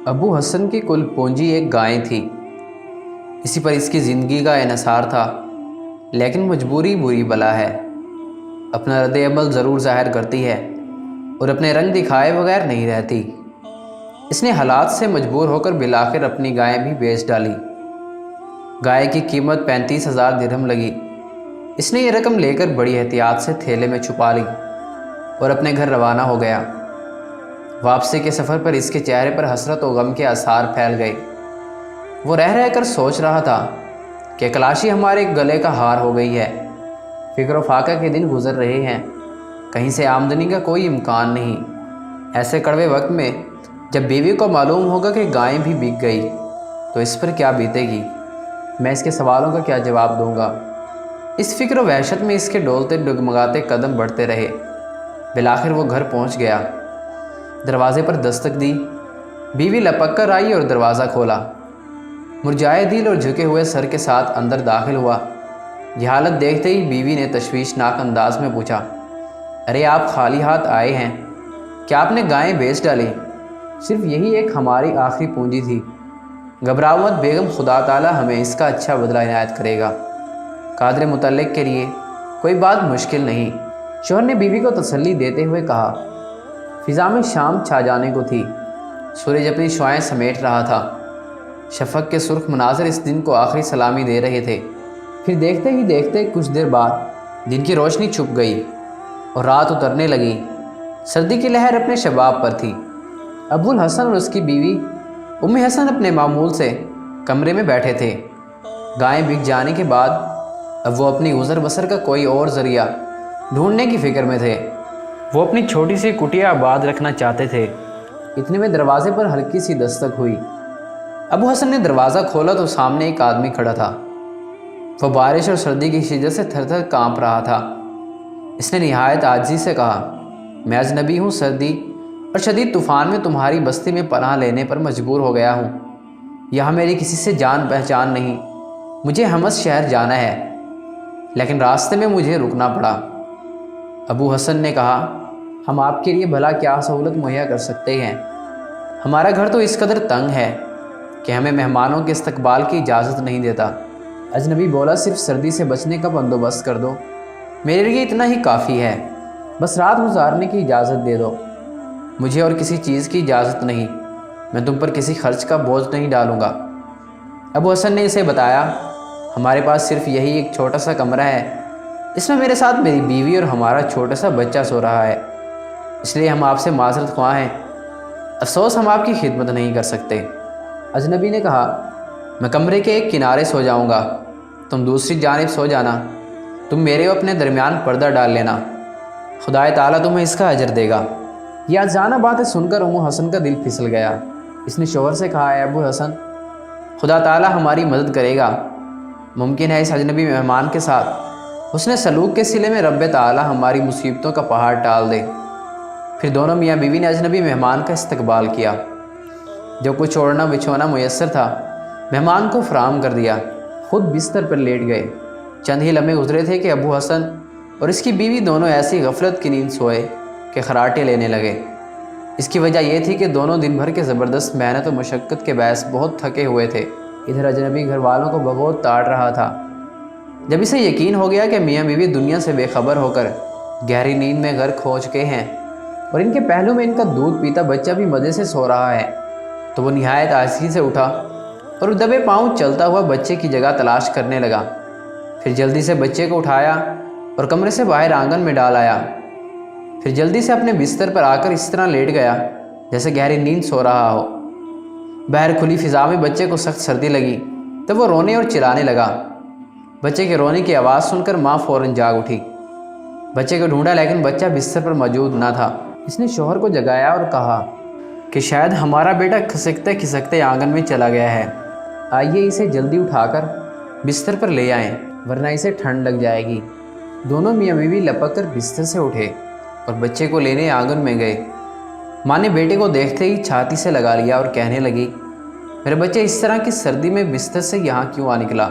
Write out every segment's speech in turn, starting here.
ابو حسن کی کل پونجی ایک گائے تھی، اسی پر اس کی زندگی کا انحصار تھا، لیکن مجبوری بری بلا ہے، اپنا رد عمل ضرور ظاہر کرتی ہے اور اپنے رنگ دکھائے بغیر نہیں رہتی۔ اس نے حالات سے مجبور ہو کر بالآخر اپنی گائے بھی بیچ ڈالی۔ گائے کی قیمت 35,000 درہم لگی۔ اس نے یہ رقم لے کر بڑی احتیاط سے تھیلے میں چھپا لی اور اپنے گھر روانہ ہو گیا۔ واپسی کے سفر پر اس کے چہرے پر حسرت و غم کے آثار پھیل گئے۔ وہ رہ رہ کر سوچ رہا تھا کہ کلاشی ہمارے گلے کا ہار ہو گئی ہے۔ فکر و فاقہ کے دن گزر رہے ہیں، کہیں سے آمدنی کا کوئی امکان نہیں۔ ایسے کڑوے وقت میں جب بیوی کو معلوم ہوگا کہ گائیں بھی بک گئی تو اس پر کیا بیتے گی؟ میں اس کے سوالوں کا کیا جواب دوں گا؟ اس فکر و وحشت میں اس کے ڈولتے ڈگمگاتے قدم بڑھتے رہے۔ بالآخر وہ گھر پہنچ گیا۔ دروازے پر دستک دی، بیوی لپک کر آئی اور دروازہ کھولا۔ مرجھائے دل اور جھکے ہوئے سر کے ساتھ اندر داخل ہوا۔ یہ حالت دیکھتے ہی بیوی نے تشویشناک انداز میں پوچھا، ارے آپ خالی ہاتھ آئے ہیں؟ کیا آپ نے گائیں بیچ ڈالی؟ صرف یہی ایک ہماری آخری پونجی تھی۔ گھبراؤ مت بیگم، خدا تعالی ہمیں اس کا اچھا بدلہ عنایت کرے گا۔ قادر متعلق کے لیے کوئی بات مشکل نہیں، شوہر نے بیوی کو تسلی دیتے ہوئے کہا۔ فضا میں شام چھا جانے کو تھی، سورج اپنی شعاعیں سمیٹ رہا تھا۔ شفق کے سرخ مناظر اس دن کو آخری سلامی دے رہے تھے۔ پھر دیکھتے ہی دیکھتے کچھ دیر بعد دن کی روشنی چھپ گئی اور رات اترنے لگی۔ سردی کی لہر اپنے شباب پر تھی۔ ابو الحسن اور اس کی بیوی ام حسن اپنے معمول سے کمرے میں بیٹھے تھے۔ گائیں بک جانے کے بعد اب وہ اپنی گزر بسر کا کوئی اور ذریعہ ڈھونڈنے کی فکر میں تھے۔ وہ اپنی چھوٹی سی کٹیا آباد رکھنا چاہتے تھے۔ اتنے میں دروازے پر ہلکی سی دستک ہوئی۔ ابو حسن نے دروازہ کھولا تو سامنے ایک آدمی کھڑا تھا۔ وہ بارش اور سردی کی شدت سے تھر تھر کانپ رہا تھا۔ اس نے نہایت عاجزی سے کہا، میں اجنبی ہوں، سردی اور شدید طوفان میں تمہاری بستی میں پناہ لینے پر مجبور ہو گیا ہوں۔ یہاں میری کسی سے جان پہچان نہیں۔ مجھے حمص شہر جانا ہے، لیکن راستے میں مجھے رکنا پڑا۔ ابو حسن نے کہا، ہم آپ کے لیے بھلا کیا سہولت مہیا کر سکتے ہیں؟ ہمارا گھر تو اس قدر تنگ ہے کہ ہمیں مہمانوں کے استقبال کی اجازت نہیں دیتا۔ اجنبی بولا، صرف سردی سے بچنے کا بندوبست کر دو، میرے لیے اتنا ہی کافی ہے۔ بس رات گزارنے کی اجازت دے دو، مجھے اور کسی چیز کی اجازت نہیں۔ میں تم پر کسی خرچ کا بوجھ نہیں ڈالوں گا۔ ابو حسن نے اسے بتایا، ہمارے پاس صرف یہی ایک چھوٹا سا کمرہ ہے، اس میں میرے ساتھ میری بیوی اور ہمارا چھوٹا سا بچہ سو رہا ہے، اس لیے ہم آپ سے معذرت خواہ ہیں۔ افسوس ہم آپ کی خدمت نہیں کر سکتے۔ اجنبی نے کہا، میں کمرے کے ایک کنارے سو جاؤں گا، تم دوسری جانب سو جانا۔ تم میرے اور اپنے درمیان پردہ ڈال لینا، خدا تعالیٰ تمہیں اس کا اجر دے گا۔ یہ اجزانہ باتیں سن کر ام حسن کا دل پھسل گیا۔ اس نے شوہر سے کہا، اے ابو حسن، خدا تعالیٰ ہماری مدد کرے گا۔ ممکن ہے اس اجنبی مہمان کے ساتھ حسن سلوک کے صلے میں رب تعالیٰ ہماری مصیبتوں کا پہاڑ ٹال دے۔ پھر دونوں میاں بیوی نے اجنبی مہمان کا استقبال کیا۔ جو کچھ اوڑھنا بچھونا میسر تھا مہمان کو فراہم کر دیا، خود بستر پر لیٹ گئے۔ چند ہی لمحے گزرے تھے کہ ابو حسن اور اس کی بیوی دونوں ایسی غفلت کی نیند سوئے کہ خراٹے لینے لگے۔ اس کی وجہ یہ تھی کہ دونوں دن بھر کے زبردست محنت و مشقت کے باعث بہت تھکے ہوئے تھے۔ ادھر اجنبی گھر والوں کو بغور تاڑ رہا تھا۔ جب اسے یقین ہو گیا کہ میاں بیوی دنیا سے بے خبر ہو کر گہری نیند میں غرق ہو چکے ہیں اور ان کے پہلو میں ان کا دودھ پیتا بچہ بھی مزے سے سو رہا ہے، تو وہ نہایت آہستگی سے اٹھا اور دبے پاؤں چلتا ہوا بچے کی جگہ تلاش کرنے لگا۔ پھر جلدی سے بچے کو اٹھایا اور کمرے سے باہر آنگن میں ڈال آیا۔ پھر جلدی سے اپنے بستر پر آ کر اس طرح لیٹ گیا جیسے گہری نیند سو رہا ہو۔ باہر کھلی فضا میں بچے کو سخت سردی لگی تو وہ رونے اور چلانے لگا۔ بچے کے رونے کی آواز سن کر ماں فوراً جاگ اٹھی۔ بچے کو ڈھونڈا لیکن بچہ بستر پر موجود نہ تھا۔ اس نے شوہر کو جگایا اور کہا کہ شاید ہمارا بیٹا کھسکتے کھسکتے آنگن میں چلا گیا ہے، آئیے اسے جلدی اٹھا کر بستر پر لے آئیں ورنہ اسے ٹھنڈ لگ جائے گی۔ دونوں میاں بیوی لپک کر بستر سے اٹھے اور بچے کو لینے آنگن میں گئے۔ ماں نے بیٹے کو دیکھتے ہی چھاتی سے لگا لیا اور کہنے لگی، میرے بچے اس طرح کی سردی میں بستر سے یہاں کیوں آ نکلا؟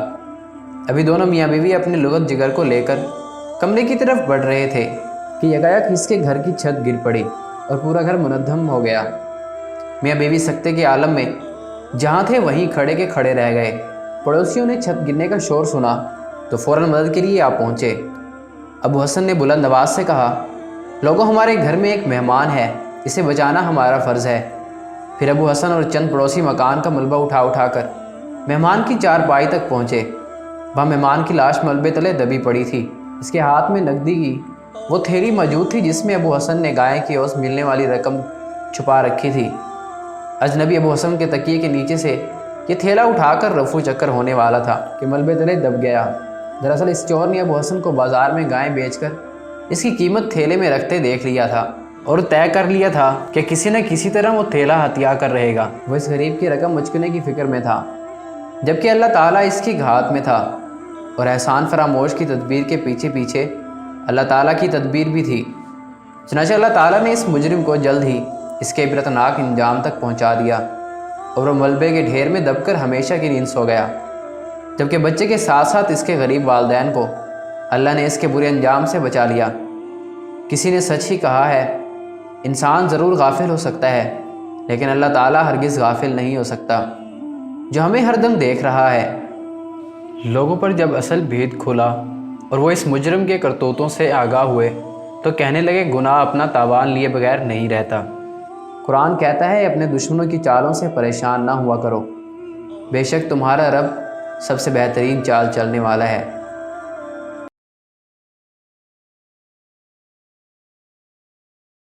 ابھی دونوں میاں بیوی اپنے لغت جگر کو لے کر کمرے کی طرف بڑھ رہے تھے کہ یکایک اس کے گھر کی چھت گر پڑی اور پورا گھر منہدم ہو گیا۔ میاں بیوی سکتے کے عالم میں جہاں تھے وہیں کھڑے کے کھڑے رہ گئے۔ پڑوسیوں نے چھت گرنے کا شور سنا تو فوراً مدد کے لیے آ پہنچے۔ ابو حسن نے بلند آواز سے کہا، لوگوں، ہمارے گھر میں ایک مہمان ہے، اسے بچانا ہمارا فرض ہے۔ پھر ابو حسن اور چند پڑوسی مکان کا ملبہ اٹھا کر مہمان کی چارپائی تک پہنچے۔ وہاں مہمان کی لاش ملبے تلے دبی پڑی تھی۔ اس کے ہاتھ میں نقدی کی وہ تھیلی موجود تھی جس میں ابو حسن نے گائے کی اوس ملنے والی رقم چھپا رکھی تھی۔ اجنبی ابو حسن کے تکیے کے نیچے سے یہ تھیلا اٹھا کر رفو چکر ہونے والا تھا کہ ملبے تلے دب گیا۔ دراصل اس چور نے ابو حسن کو بازار میں گائیں بیچ کر اس کی قیمت تھیلے میں رکھتے دیکھ لیا تھا اور طے کر لیا تھا کہ کسی نہ کسی طرح وہ تھیلا ہتھیا کر رہے گا۔ وہ اس غریب کی رقم مچکنے کی فکر میں تھا، جبکہ اللہ تعالیٰ اس کی گھات میں تھا، اور احسان فراموش کی تدبیر کے پیچھے پیچھے اللہ تعالیٰ کی تدبیر بھی تھی۔ چنانچہ اللہ تعالیٰ نے اس مجرم کو جلد ہی اس کے عبرتناک انجام تک پہنچا دیا اور وہ ملبے کے ڈھیر میں دب کر ہمیشہ کی نیند سو گیا، جبکہ بچے کے ساتھ ساتھ اس کے غریب والدین کو اللہ نے اس کے برے انجام سے بچا لیا۔ کسی نے سچ ہی کہا ہے، انسان ضرور غافل ہو سکتا ہے لیکن اللہ تعالیٰ ہرگز غافل نہیں ہو سکتا، جو ہمیں ہر دم دیکھ رہا ہے۔ لوگوں پر جب اصل بھید کھلا اور وہ اس مجرم کے کرتوتوں سے آگاہ ہوئے تو کہنے لگے، گناہ اپنا تاوان لیے بغیر نہیں رہتا۔ قرآن کہتا ہے، اپنے دشمنوں کی چالوں سے پریشان نہ ہوا کرو، بے شک تمہارا رب سب سے بہترین چال چلنے والا ہے۔